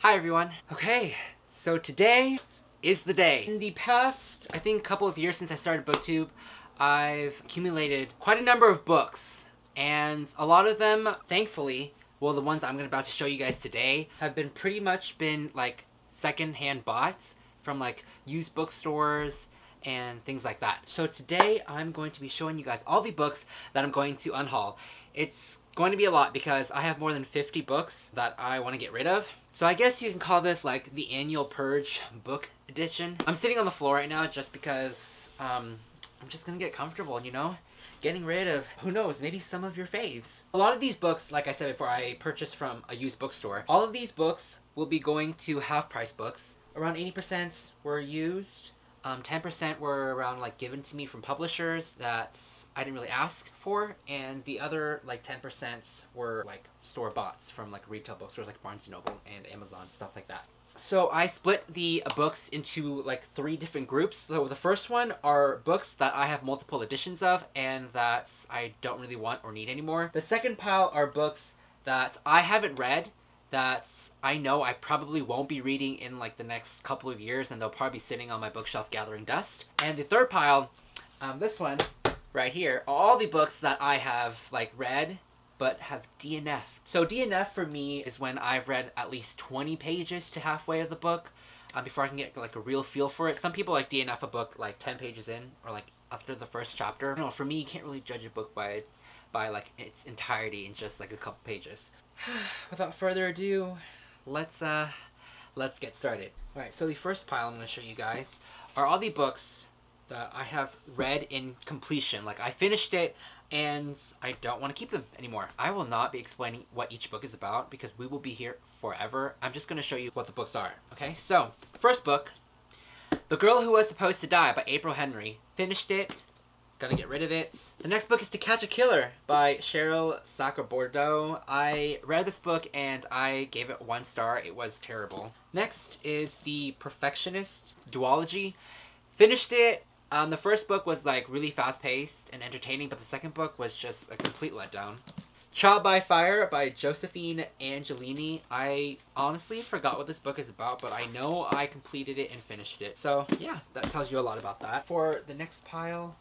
Hi everyone. Okay, so today is the day. In the past, I think, couple of years since I started BookTube, I've accumulated quite a number of books, and a lot of them, thankfully, well, the ones I'm about to show you guys today, have been pretty much like second-hand bought from like used bookstores and things like that. So today I'm going to be showing you guys all the books that I'm going to unhaul. It's going to be a lot because I have more than 50 books that I want to get rid of. So I guess you can call this like the annual purge book edition. I'm sitting on the floor right now just because I'm just gonna get comfortable, you know? Getting rid of, who knows, maybe some of your faves. A lot of these books, like I said before, I purchased from a used bookstore. All of these books will be going to half-price books. Around 80% were used. 10% were around like given to me from publishers that I didn't really ask for, and the other like 10% were like store boughts from like retail bookstores like Barnes & Noble and Amazon, stuff like that. So I split the books into like 3 different groups. So the first one are books that I have multiple editions of and that I don't really want or need anymore. The second pile are books that I haven't read, that I know I probably won't be reading in like the next couple of years, and they'll probably be sitting on my bookshelf gathering dust. And the third pile, this one right here, are all the books that I have like read but have DNF'd. So DNF for me is when I've read at least 20 pages to halfway of the book before I can get like a real feel for it. Some people like DNF a book like 10 pages in or like after the first chapter. No, for me, you can't really judge a book by like its entirety in just like a couple pages. Without further ado, let's get started. Alright, so the first pile I'm going to show you guys are all the books that I have read in completion. Like, I finished it and I don't want to keep them anymore. I will not be explaining what each book is about because we will be here forever. I'm just going to show you what the books are. Okay, so first book, The Girl Who Was Supposed to Die by April Henry. Finished it. Gonna get rid of it. The next book is To Catch a Killer by Cheryl Sacre-Bordeaux. I read this book and I gave it 1 star. It was terrible. Next is The Perfectionist duology. Finished it. The first book was like really fast-paced and entertaining, but the second book was just a complete letdown. Trial by Fire by Josephine Angelini. I honestly forgot what this book is about, but I know I completed it and finished it. So yeah, that tells you a lot about that. For the next pile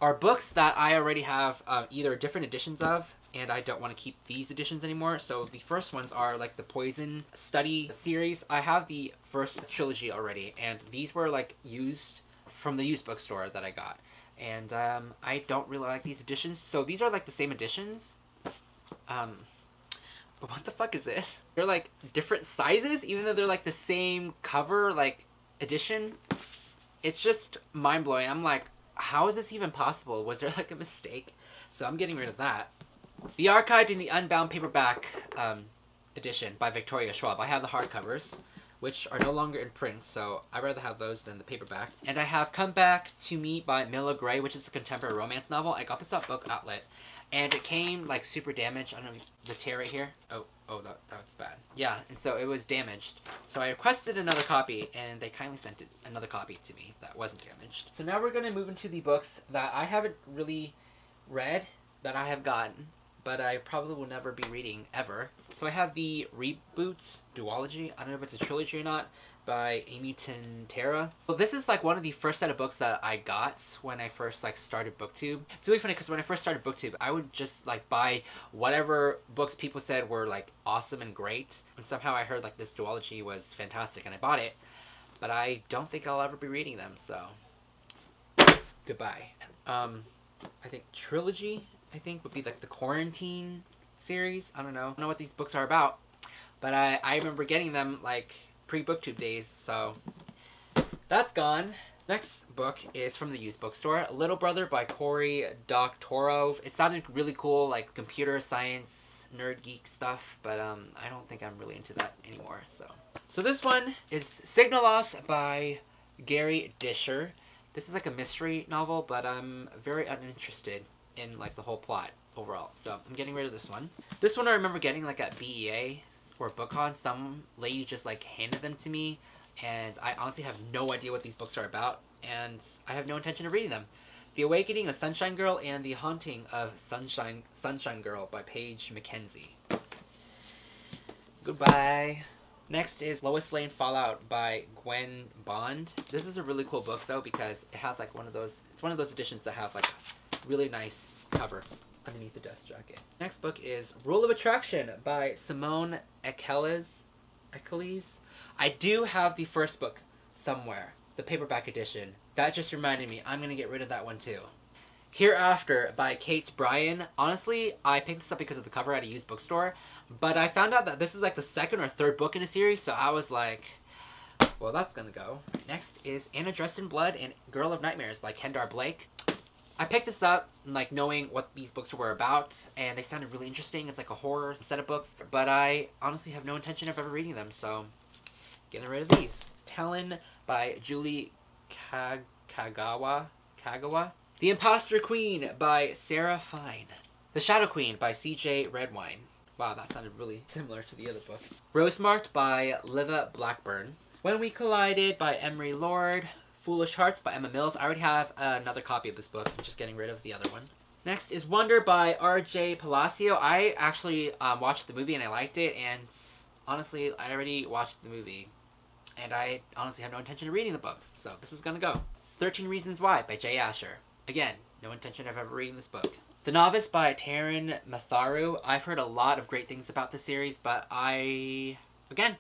are books that I already have either different editions of, and I don't want to keep these editions anymore. So the first ones are like the Poison Study series. I have the first trilogy already, and these were like used from the used bookstore that I got. And I don't really like these editions. So these are like the same editions. But what the fuck is this? They're like different sizes, even though they're like the same cover, like edition. It's just mind-blowing. I'm like, how is this even possible? Was there like a mistake? So I'm getting rid of that. The Archived and the Unbound paperback edition by Victoria Schwab. I have the hardcovers, which are no longer in print, so I'd rather have those than the paperback. And I have Come Back to Me by Milla Gray, which is a contemporary romance novel. I got this at Book Outlet, and it came like super damaged. I don't know, the tear right here. Oh, that's bad. Yeah, and so it was damaged. So I requested another copy, and they kindly sent another copy to me that wasn't damaged. So now we're going to move into the books that I haven't really read, that I have gotten, but I probably will never be reading, ever. So I have the Reboots duology. I don't know if it's a trilogy or not, by Amy Tintera. Well, this is like one of the first set of books that I got when I first like started BookTube. It's really funny because when I first started BookTube, I would just like buy whatever books people said were like awesome and great, and somehow I heard like this duology was fantastic and I bought it, but I don't think I'll ever be reading them, so goodbye. I think trilogy, I think, would be like the Quarantine series. I don't know what these books are about, but I remember getting them like pre-BookTube days, so that's gone. Next book is from the used bookstore, Little Brother by Cory Doctorow. It sounded really cool, like computer science, nerd geek stuff, but I don't think I'm really into that anymore, So this one is Signal Loss by Gary Disher. This is like a mystery novel, but I'm very uninterested in like the whole plot overall, so I'm getting rid of this one. This one I remember getting like at BEA or BookCon. Some lady just like handed them to me, and I honestly have no idea what these books are about, and I have no intention of reading them. The Awakening of Sunshine Girl and The Haunting of Sunshine Girl by Paige Mackenzie. Goodbye. Next is Lois Lane Fallout by Gwen Bond. This is a really cool book though because it has like one of those editions that have like a really nice cover underneath the dust jacket. Next book is Rule of Attraction by Simone Echeles. I do have the first book somewhere, the paperback edition. That just reminded me, I'm gonna get rid of that one too. Hereafter by Kate Bryan. Honestly, I picked this up because of the cover at a used bookstore, but I found out that this is like the second or third book in a series, so I was like, well, that's gonna go. Next is Anna Dressed in Blood and Girl of Nightmares by Kendar Blake. I picked this up like knowing what these books were about, and they sounded really interesting. It's like a horror set of books, but I honestly have no intention of ever reading them, so getting rid of these. Talon by Julie Kagawa. The Imposter Queen by Sarah Fine. The Shadow Queen by C.J. Redwine. Wow, that sounded really similar to the other book. Rosemarked by Liva Blackburn. When We Collided by Emery Lord. Foolish Hearts by Emma Mills. I already have another copy of this book. I'm just getting rid of the other one. Next is Wonder by R.J. Palacio. I actually watched the movie and I liked it, and honestly, I already watched the movie. And I honestly have no intention of reading the book, so this is gonna go. 13 Reasons Why by Jay Asher. Again, no intention of ever reading this book. The Novice by Taryn Matharu. I've heard a lot of great things about the series, but I, again,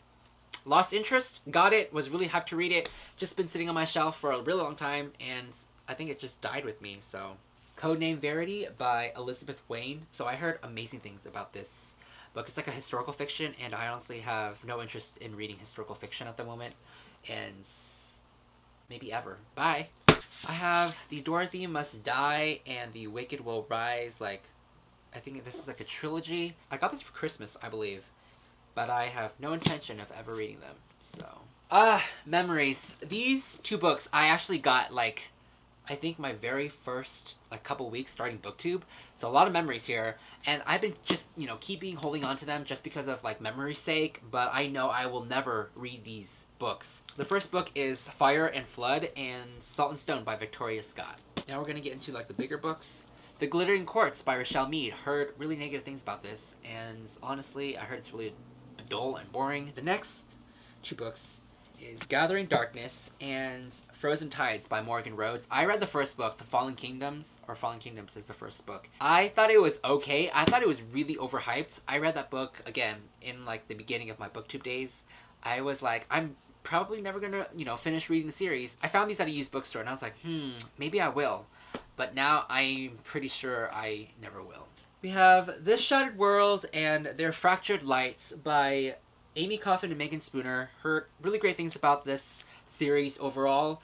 lost interest, got it, was really hyped to read it, just been sitting on my shelf for a really long time, and I think it just died with me, so. Codename Verity by Elizabeth Wayne. So I heard amazing things about this book. It's like a historical fiction, and I honestly have no interest in reading historical fiction at the moment, and maybe ever. Bye! I have The Dorothy Must Die and The Wicked Will Rise, like, I think this is like a trilogy. I got this for Christmas, I believe, but I have no intention of ever reading them, so. Memories. These two books I actually got, like, I think my very first, like, couple weeks starting BookTube, so a lot of memories here, and I've been just, you know, holding on to them just because of, like, memory's sake, but I know I will never read these books. The first book is Fire and Flood and Salt and Stone by Victoria Scott. Now we're gonna get into, like, the bigger books. The Glittering Courts by Rochelle Mead. Heard really negative things about this, and honestly, I heard it's really dull and boring. The next two books is Gathering Darkness and Frozen Tides by Morgan Rhodes. I read the first book, The Fallen Kingdoms, or Fallen Kingdoms is the first book. I thought it was okay. I thought it was really overhyped. I read that book, again, in, like, the beginning of my BookTube days. I was like, I'm probably never gonna, you know, finish reading the series. I found these at a used bookstore, and I was like, maybe I will. But now I'm pretty sure I never will. We have This Shattered World and Their Fractured Lights by Amy Coffin and Megan Spooner. Heard really great things about this series overall,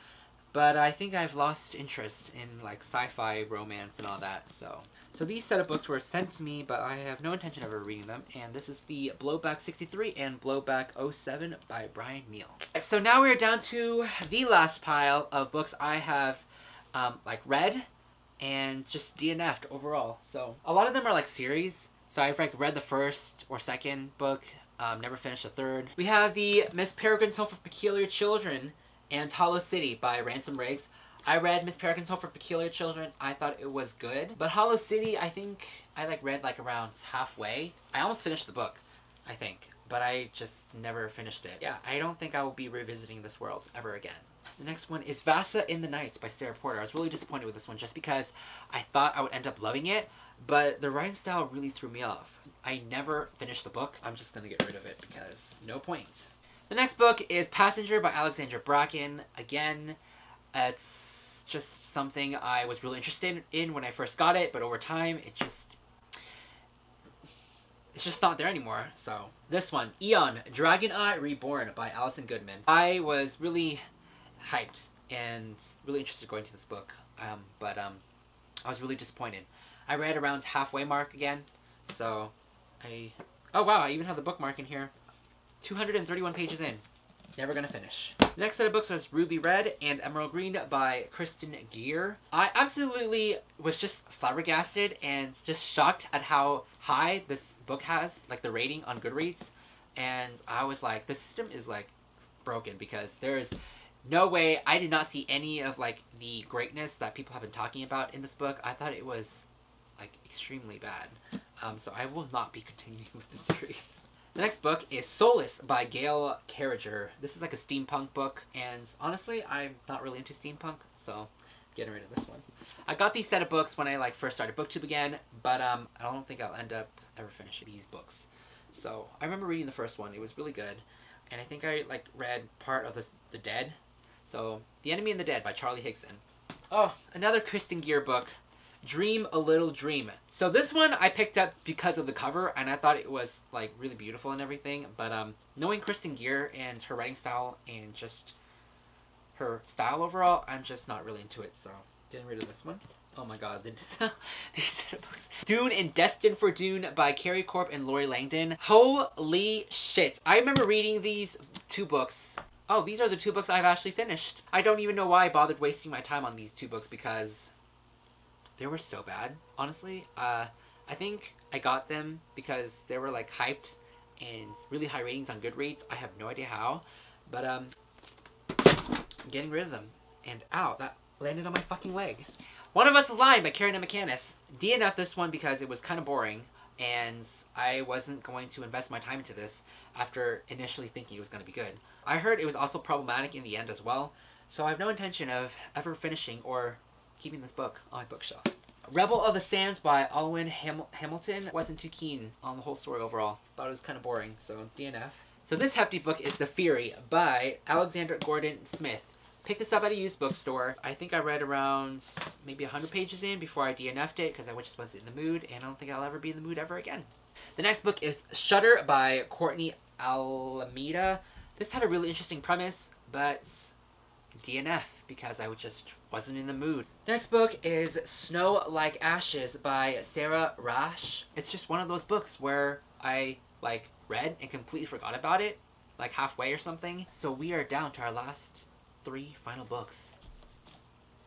but I think I've lost interest in, like, sci-fi, romance, and all that, so. So these set of books were sent to me, but I have no intention of ever reading them, and this is the Blowback 63 and Blowback 07 by Brian Neal. So now we're down to the last pile of books I have, like, read and just DNF'd overall. So a lot of them are, like, series, so I've, like, read the first or second book, never finished the third. We have the Miss Peregrine's Home for Peculiar Children and Hollow City by Ransom Riggs. I read Miss Peregrine's Home for Peculiar Children. I thought it was good. But Hollow City, I think I, like, read, like, around halfway. I almost finished the book, I think. But I just never finished it. Yeah, I don't think I will be revisiting this world ever again. The next one is Vasa in the Nights by Sarah Porter. I was really disappointed with this one just because I thought I would end up loving it, but the writing style really threw me off. I never finished the book. I'm just going to get rid of it because no point. The next book is Passenger by Alexandra Bracken. Again, it's just something I was really interested in when I first got it, but over time it's just not there anymore. So this one, Eon, Dragon Eye Reborn by Alison Goodman. I was really hyped and really interested going to this book, but I was really disappointed. I read around halfway mark again, so oh wow, I even have the bookmark in here. 231 pages in. Never gonna finish. The next set of books is Ruby Red and Emerald Green by Kristen Gear. I absolutely was just flabbergasted and just shocked at how high this book has, like, the rating on Goodreads, and I was like, the system is, like, broken because there's no way. I did not see any of, like, the greatness that people have been talking about in this book. I thought it was, like, extremely bad. So I will not be continuing with the series. The next book is Soulless by Gail Carriger. This is like a steampunk book, and honestly, I'm not really into steampunk, so getting rid of this one. I got these set of books when I like first started BookTube again, but I don't think I'll end up ever finishing these books. So I remember reading the first one. It was really good, and I think I like read part of The Dead. So The Enemy and the Dead by Charlie Higson. Oh, another Kristen Gear book, Dream a Little Dream. So this one I picked up because of the cover, and I thought it was like really beautiful and everything, but knowing Kristen Gear and her writing style and just her style overall, I'm just not really into it, so getting rid of this one. Oh my god, these set of books. Dune and Destined for Dune by Carrie Corp and Lori Langdon. Holy shit. I remember reading these 2 books. Oh, these are the 2 books I've actually finished. I don't even know why I bothered wasting my time on these 2 books because they were so bad, honestly. I think I got them because they were like hyped and really high ratings on Goodreads. I have no idea how, but I'm getting rid of them. And ow, that landed on my fucking leg. One of Us is Lying by Karen M. McCannis. DNF this one because it was kind of boring, and I wasn't going to invest my time into this after initially thinking it was going to be good. I heard it was also problematic in the end as well, so I have no intention of ever finishing or keeping this book on my bookshelf. Rebel of the Sands by Alwyn Hamilton. Wasn't too keen on the whole story overall. Thought it was kind of boring, so DNF. So this hefty book is The Fury by Alexander Gordon Smith. Picked this up at a used bookstore. I think I read around maybe 100 pages in before I DNF'd it because I just wasn't in the mood, and I don't think I'll ever be in the mood ever again. The next book is Shudder by Courtney Alameda. This had a really interesting premise, but DNF because I just wasn't in the mood. Next book is Snow Like Ashes by Sarah Rash. It's just one of those books where I like read and completely forgot about it, like halfway or something. So we are down to our last 3 final books.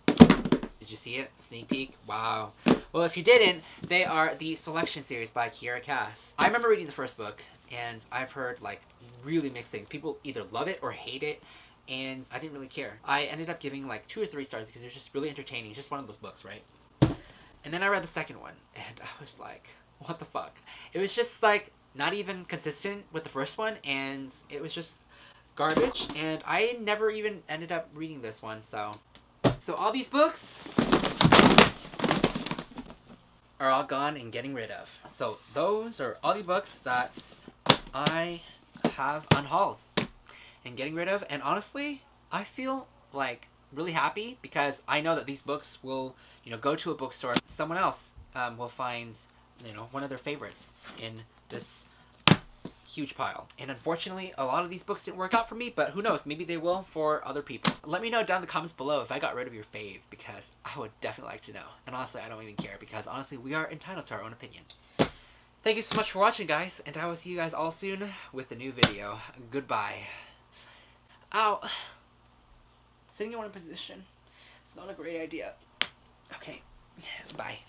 Did you see it? Sneak peek? Wow. Well, if you didn't, they are the Selection series by Kiera Cass. I remember reading the first book, and I've heard like really mixed things. People either love it or hate it, and I didn't really care. I ended up giving like 2 or 3 stars because it was just really entertaining. It's just one of those books, right? And then I read the second one, and I was like, what the fuck? It was just like not even consistent with the first one, and it was just garbage, and I never even ended up reading this one, so all these books are all gone and getting rid of. So those are all the books that I have unhauled and getting rid of, and honestly, I feel like really happy because I know that these books will, you know, go to a bookstore. Someone else will find, you know, one of their favorites in this huge pile. And unfortunately, a lot of these books didn't work out for me, but who knows, maybe they will for other people. Let me know down in the comments below if I got rid of your fave, because I would definitely like to know. And honestly, I don't even care, because honestly, we are entitled to our own opinion. Thank you so much for watching, guys, and I will see you guys all soon with a new video. Goodbye. Ow. Sitting in one position. It's not a great idea. Okay. Bye.